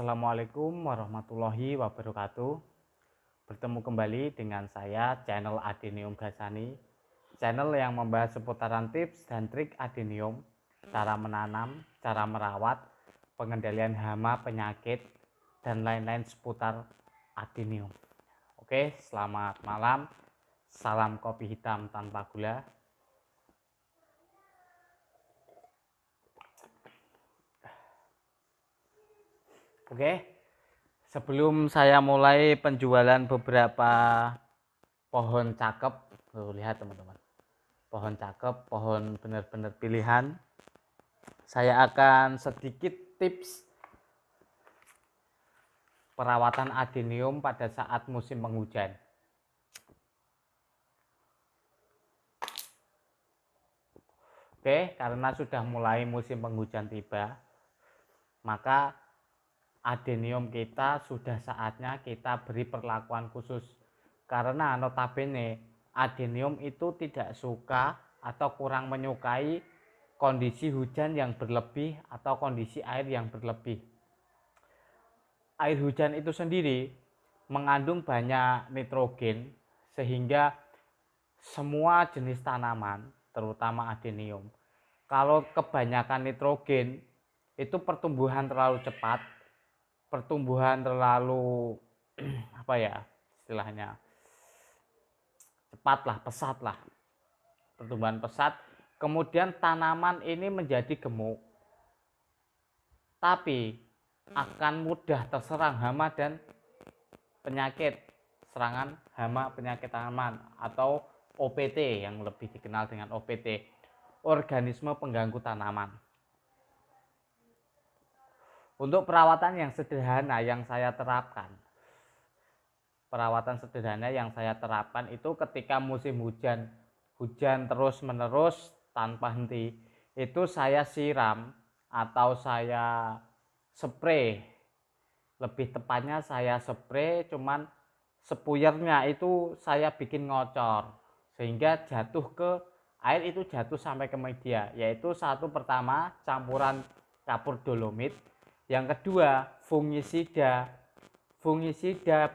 Assalamualaikum warahmatullahi wabarakatuh. Bertemu kembali dengan saya, channel Adenium Gasani, channel yang membahas seputaran tips dan trik adenium, cara menanam, cara merawat, pengendalian hama, penyakit, dan lain-lain seputar adenium. Oke, selamat malam. Salam kopi hitam tanpa gula. Oke, sebelum saya mulai penjualan beberapa pohon cakep, lihat teman-teman, pohon cakep, pohon benar-benar pilihan, saya akan sedikit tips perawatan adenium pada saat musim penghujan. Oke, karena sudah mulai musim penghujan tiba, maka adenium kita sudah saatnya kita beri perlakuan khusus, karena notabene adenium itu tidak suka atau kurang menyukai kondisi hujan yang berlebih atau kondisi air yang berlebih. Air hujan itu sendiri mengandung banyak nitrogen, sehingga semua jenis tanaman terutama adenium, kalau kebanyakan nitrogen itu pertumbuhan terlalu cepat, pertumbuhan terlalu apa ya istilahnya, cepat lah, pesat lah, pertumbuhan pesat, kemudian tanaman ini menjadi gemuk, tapi akan mudah terserang hama dan penyakit, serangan hama penyakit tanaman atau OPT yang lebih dikenal dengan OPT, organisme pengganggu tanaman. Untuk perawatan yang sederhana yang saya terapkan, itu ketika musim hujan terus menerus tanpa henti, itu saya siram atau saya spray, lebih tepatnya saya spray, cuman spuyernya itu saya bikin ngocor sehingga jatuh ke air, itu jatuh sampai ke media, yaitu satu, pertama campuran kapur dolomit, yang kedua fungisida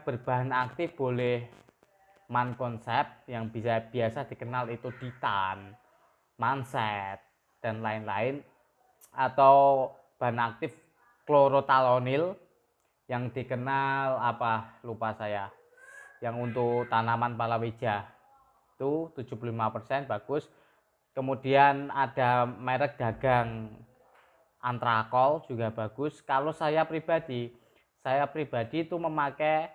berbahan aktif, boleh manconseb yang biasa dikenal itu Titan, Manset dan lain-lain, atau bahan aktif klorotalonil yang dikenal apa lupa saya, yang untuk tanaman palawija itu 75% bagus. Kemudian ada merek dagang Antrakol juga bagus. Kalau saya pribadi itu memakai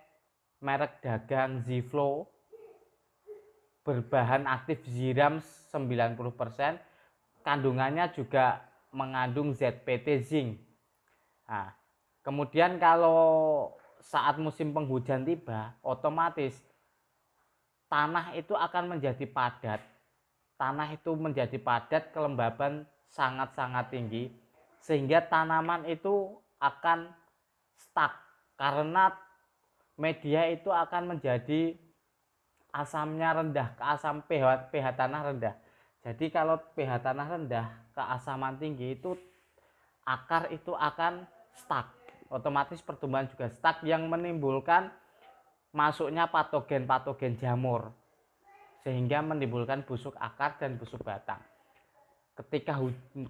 merek dagang Ziflo berbahan aktif ziram 90%, kandungannya juga mengandung ZPT zinc. Nah, kemudian kalau saat musim penghujan tiba, otomatis tanah itu akan menjadi padat, kelembaban sangat-sangat tinggi, sehingga tanaman itu akan stuck karena media itu akan menjadi asamnya rendah, pH tanah rendah. Jadi kalau pH tanah rendah, keasaman tinggi, itu akar itu akan stuck, otomatis pertumbuhan juga stuck, yang menimbulkan masuknya patogen jamur, sehingga menimbulkan busuk akar dan busuk batang. Ketika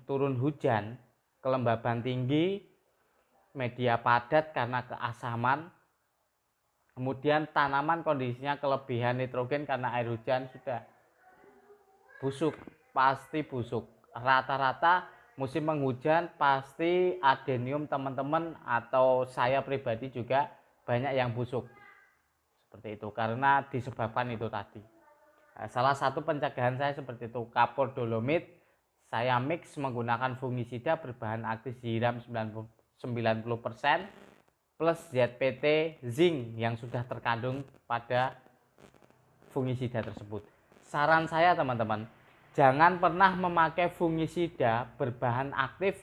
turun hujan, kelembaban tinggi, media padat karena keasaman, kemudian tanaman kondisinya kelebihan nitrogen karena air hujan, sudah busuk, pasti busuk. Rata-rata musim penghujan pasti adenium teman-teman atau saya pribadi juga banyak yang busuk seperti itu, karena disebabkan itu tadi. Nah, salah satu pencegahan saya seperti itu, kapur dolomit saya mix menggunakan fungisida berbahan aktif ziram 90% plus ZPT zinc yang sudah terkandung pada fungisida tersebut. Saran saya teman-teman, jangan pernah memakai fungisida berbahan aktif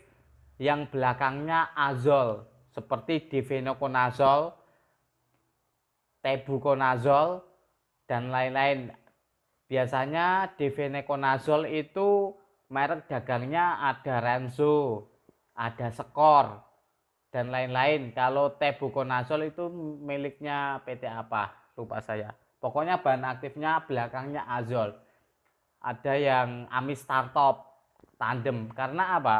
yang belakangnya azol seperti difenoconazole, tebuconazole dan lain-lain. Biasanya difenoconazole itu merek dagangnya ada Renzo, ada Skor, dan lain-lain. Kalau tebuconazole itu miliknya PT apa? Lupa saya. Pokoknya bahan aktifnya belakangnya azol. Ada yang amistartop tandem. Karena apa?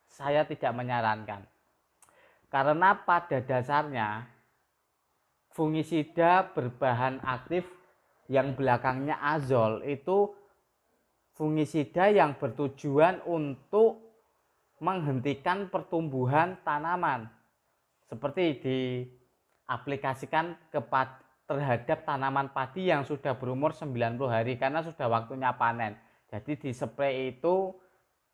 Saya tidak menyarankan. Karena pada dasarnya fungisida berbahan aktif yang belakangnya azol itu fungisida yang bertujuan untuk menghentikan pertumbuhan tanaman, seperti diaplikasikan terhadap tanaman padi yang sudah berumur 90 hari karena sudah waktunya panen. Jadi di spray itu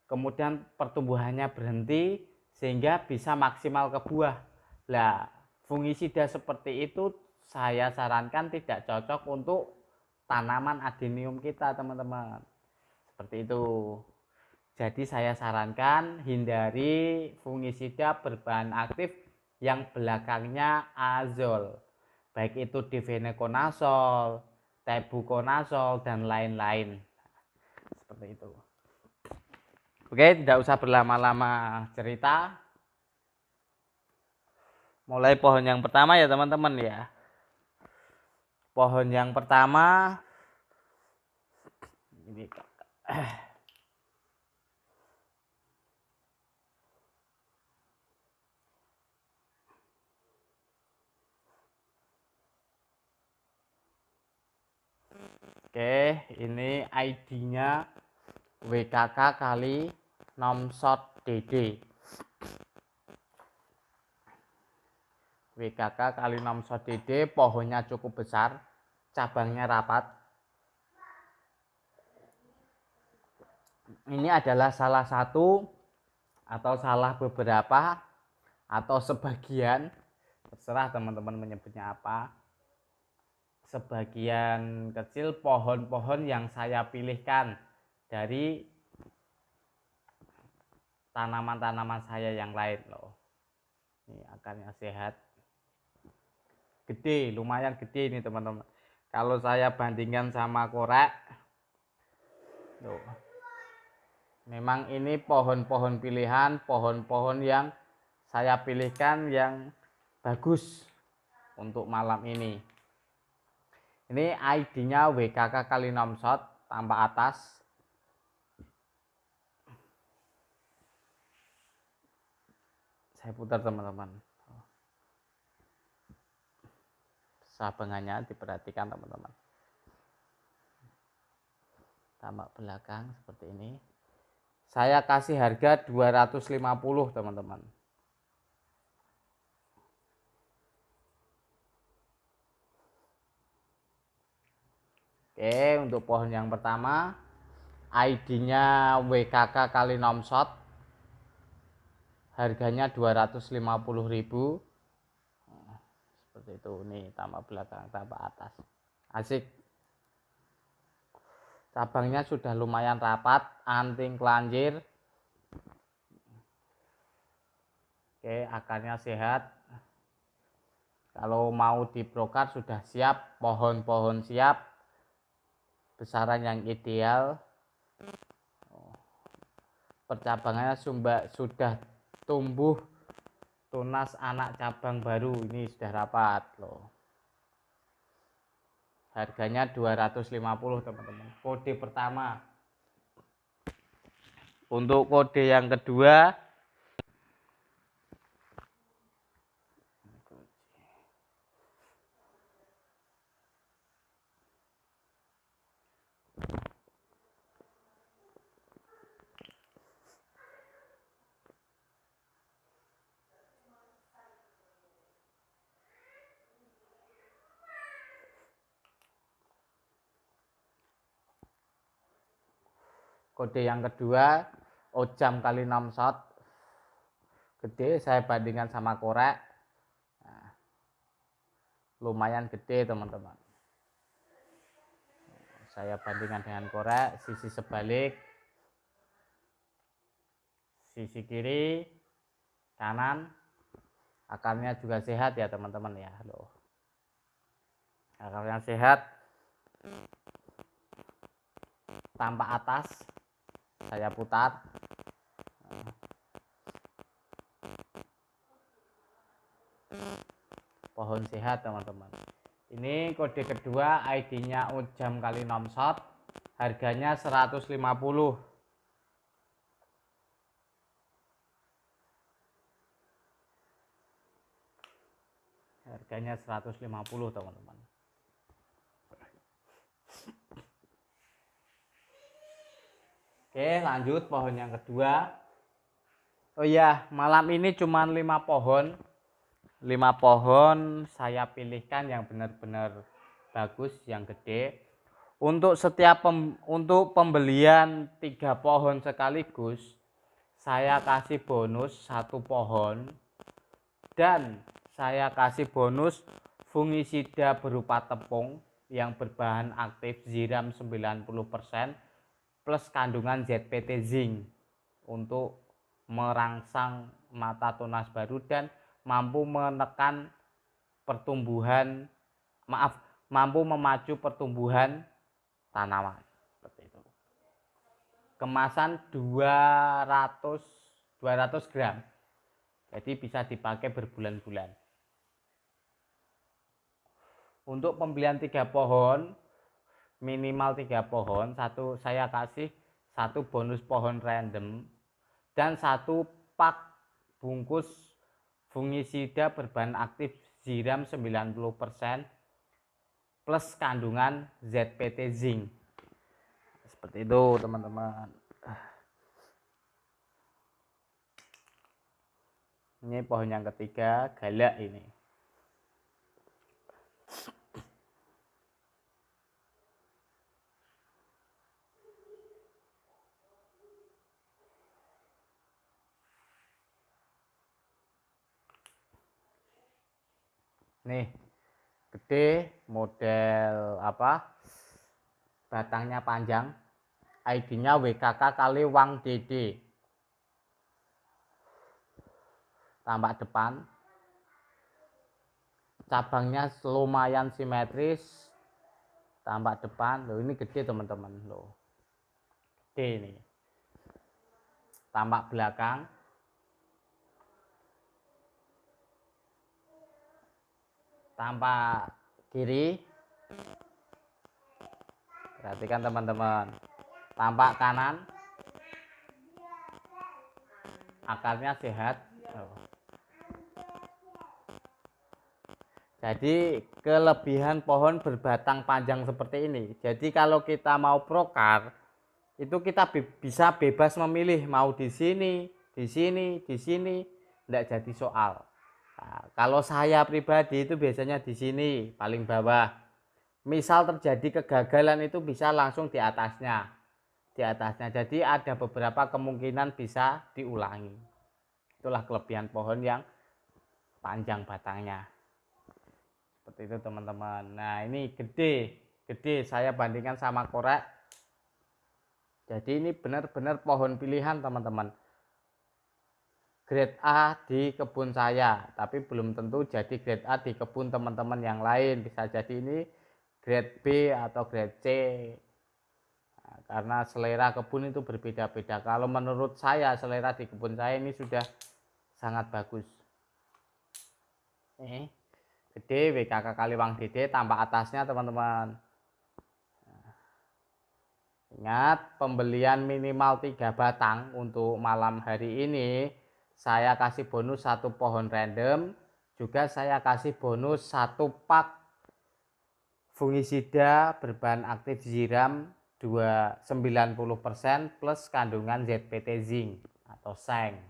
kemudian pertumbuhannya berhenti sehingga bisa maksimal ke buah. Lah, fungisida seperti itu saya sarankan tidak cocok untuk tanaman adenium kita, teman-teman. Seperti itu. Jadi saya sarankan hindari fungisida berbahan aktif yang belakangnya azol, baik itu difenoconazole, tebuconazole dan lain-lain. Seperti itu. Oke, tidak usah berlama-lama cerita. Mulai pohon yang pertama ya teman-teman ya. Pohon yang pertama ini Oke, ini ID-nya WKK kali Nomsot DD. WKK kali Nomsot DD, pohonnya cukup besar, cabangnya rapat. Ini adalah salah satu atau salah beberapa atau sebagian, terserah teman-teman menyebutnya apa, sebagian kecil pohon-pohon yang saya pilihkan dari tanaman-tanaman saya yang lain loh. Ini akarnya sehat, gede, lumayan gede ini teman-teman. Kalau saya bandingkan sama korek, loh, memang ini pohon-pohon pilihan, pohon-pohon yang saya pilihkan yang bagus untuk malam ini. Ini ID-nya WKK kali Nomsot tambah atas. Saya putar teman-teman. Sabangannya diperhatikan teman-teman. Tambah belakang seperti ini. Saya kasih harga 250 teman-teman. Oke, untuk pohon yang pertama ID-nya WKK kali Nomsot, harganya 250.000. Seperti itu. Nih tambah belakang tambah atas, asik. Cabangnya sudah lumayan rapat, anting kelanjir. Oke, akarnya sehat. Kalau mau dibrokat sudah siap, pohon-pohon siap, besaran yang ideal. Percabangannya sudah tumbuh tunas anak cabang baru, ini sudah rapat loh. Harganya 250 teman-teman. Kode pertama. Untuk kode yang kedua, Ojam kali Nomsot, gede, saya bandingkan sama korek. Nah, lumayan gede teman-teman. Saya bandingkan dengan korek, sisi sebalik, sisi kiri, kanan, akarnya juga sehat ya teman-teman ya. Loh, akarnya sehat, tampak atas, saya putar. pohon sehat teman-teman. Ini kode kedua, ID-nya Ujam kali Nomshot, harganya 150. Harganya 150 teman-teman. Oke, lanjut pohon yang kedua. Oh iya, malam ini cuma 5 pohon. 5 pohon saya pilihkan yang benar-benar bagus, yang gede. Untuk untuk pembelian 3 pohon sekaligus, saya kasih bonus 1 pohon dan saya kasih bonus fungisida berupa tepung yang berbahan aktif ziram 90% plus kandungan ZPT zinc untuk merangsang mata tunas baru dan mampu menekan pertumbuhan, mampu memacu pertumbuhan tanaman. Seperti itu. Kemasan 200 gram. Jadi bisa dipakai berbulan-bulan. Untuk pembelian 3 pohon, minimal 3 pohon, saya kasih 1 bonus pohon random dan 1 pak bungkus fungisida berbahan aktif ziram 90% plus kandungan ZPT zinc. Seperti itu teman-teman. Ini pohon yang ketiga, galak ini. Nih, gede, model apa? Batangnya panjang. ID-nya WKK kali Wang Dede. Tampak depan. Cabangnya lumayan simetris. Tampak depan. Loh, ini gede teman-teman, loh. Gede ini. Tampak belakang. Tampak kiri, perhatikan teman-teman. Tampak kanan, akarnya sehat. Jadi kelebihan pohon berbatang panjang seperti ini. Jadi kalau kita mau prokar, itu kita bisa bebas memilih mau di sini, di sini, di sini, tidak jadi soal. Nah, kalau saya pribadi itu biasanya di sini paling bawah. Misal terjadi kegagalan itu bisa langsung di atasnya. Di atasnya. Jadi ada beberapa kemungkinan bisa diulangi. Itulah kelebihan pohon yang panjang batangnya. Seperti itu teman-teman. Nah, ini gede. Gede saya bandingkan sama korek. Jadi ini benar-benar pohon pilihan teman-teman. Grade A di kebun saya, tapi belum tentu jadi grade A di kebun teman-teman yang lain. Bisa jadi ini grade B atau grade C. Nah, karena selera kebun itu berbeda-beda. Kalau menurut saya selera di kebun saya ini sudah sangat bagus. Gede WKK kali Wang Dede, tambah atasnya teman-teman. Ingat, pembelian minimal 3 batang untuk malam hari ini. Saya kasih bonus 1 pohon random. Juga saya kasih bonus 1 pak fungisida berbahan aktif ziram 90% plus kandungan ZPT zinc atau seng.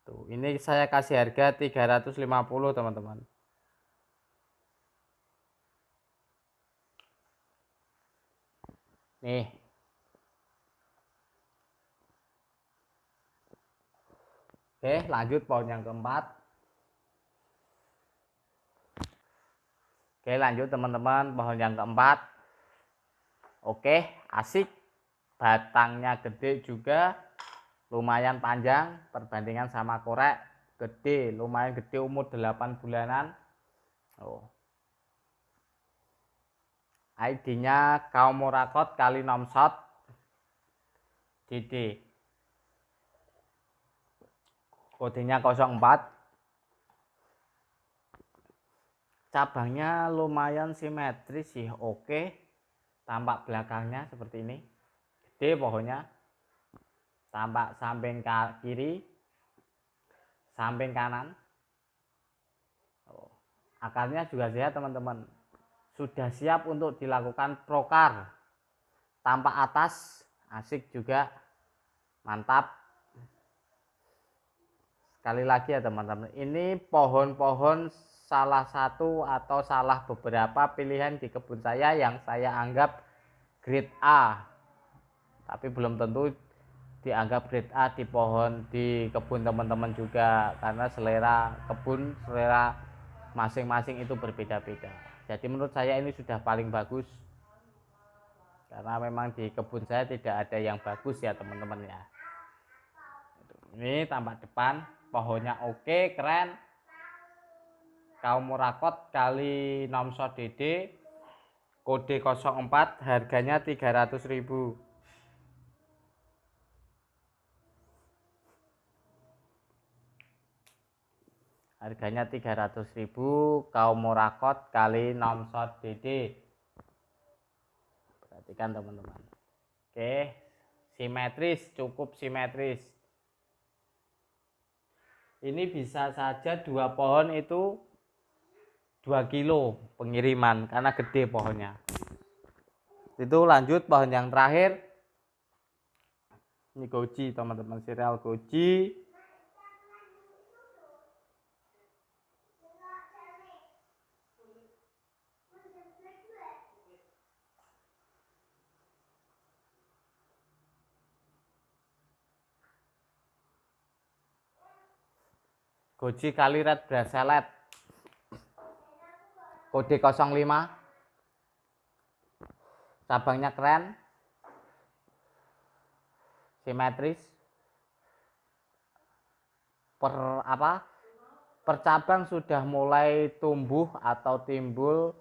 Tuh, ini saya kasih harga 350 teman-teman. Nih. Oke, lanjut pohon yang keempat. Oke, lanjut teman-teman, pohon yang keempat. Oke, asik. Batangnya gede juga. Lumayan panjang perbandingan sama korek. Gede, lumayan gede, umur 8 bulanan. Oh. ID-nya Kaumorakot kali Nomshot DD. Kodenya 04. cabangnya lumayan simetris sih, oke. Tampak belakangnya seperti ini, gede pohonnya. Tampak samping kiri, samping kanan. Akarnya juga sehat teman-teman, sudah siap untuk dilakukan prokar. Tampak atas asik juga, mantap. Sekali lagi ya teman-teman, ini pohon-pohon salah satu atau salah beberapa pilihan di kebun saya yang saya anggap grade A, tapi belum tentu dianggap grade A di kebun teman-teman juga, karena selera kebun, selera masing-masing itu berbeda-beda. Jadi menurut saya ini sudah paling bagus, karena memang di kebun saya tidak ada yang bagus ya teman-teman ya. Ini tampak depan, pohonnya oke, keren. Kaum Murakot kali Nomso DD, kode 04, harganya 300.000. Harganya 300.000, kaum Murakot kali Nomso DD. Perhatikan teman-teman. Oke, simetris, cukup simetris. Ini bisa saja 2 pohon itu 2 kilo pengiriman karena gede pohonnya. Itu lanjut pohon yang terakhir. Ini goji teman-teman, serial goji. Goji kali red bracelet, kode 05. Cabangnya keren, simetris. Per cabang sudah mulai tumbuh atau timbul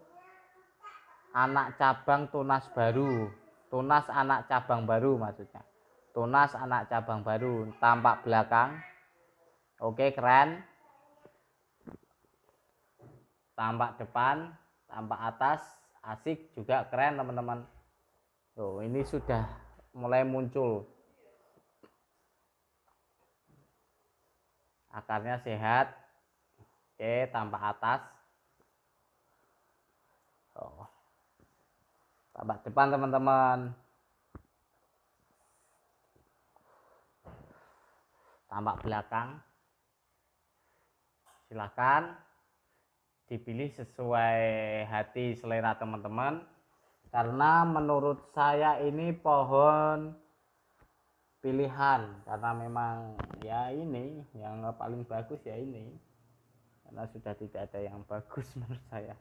anak cabang tunas baru. Tunas anak cabang baru maksudnya. Tunas anak cabang baru. Tampak belakang, oke, keren. Tampak depan, tampak atas, asik juga, keren teman-teman. Tuh, ini sudah mulai muncul. Akarnya sehat, oke, tampak atas. Tuh. Tampak depan teman-teman. Tampak belakang. Silakan dipilih sesuai hati selera teman-teman, karena menurut saya ini pohon pilihan, karena memang ya ini yang paling bagus ya ini, karena sudah tidak ada yang bagus menurut saya,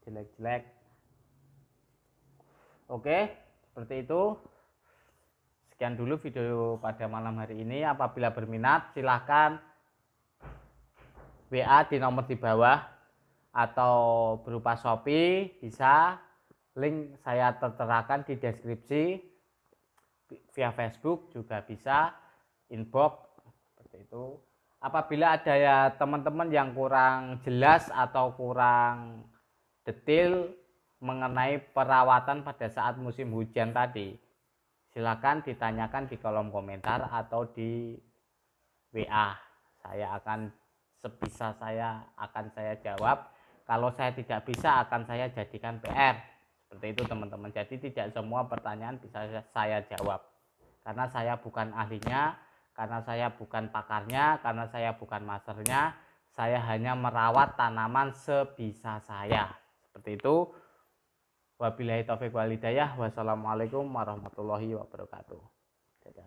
jelek-jelek. Oke, seperti itu. Sekian dulu video pada malam hari ini. Apabila berminat silahkan WA di nomor di bawah atau berupa Shopee bisa, link saya terterakan di deskripsi. Via Facebook juga bisa, inbox seperti itu. Apabila ada ya teman-teman yang kurang jelas atau kurang detail mengenai perawatan pada saat musim hujan tadi, silakan ditanyakan di kolom komentar atau di WA. Saya akan sebisa saya akan saya jawab. Kalau saya tidak bisa akan saya jadikan PR. Seperti itu teman-teman. Jadi tidak semua pertanyaan bisa saya jawab. Karena saya bukan ahlinya, karena saya bukan pakarnya, karena saya bukan masternya. Saya hanya merawat tanaman sebisa saya. Seperti itu. Wabillahi taufiq wal hidayah. Wassalamualaikum warahmatullahi wabarakatuh.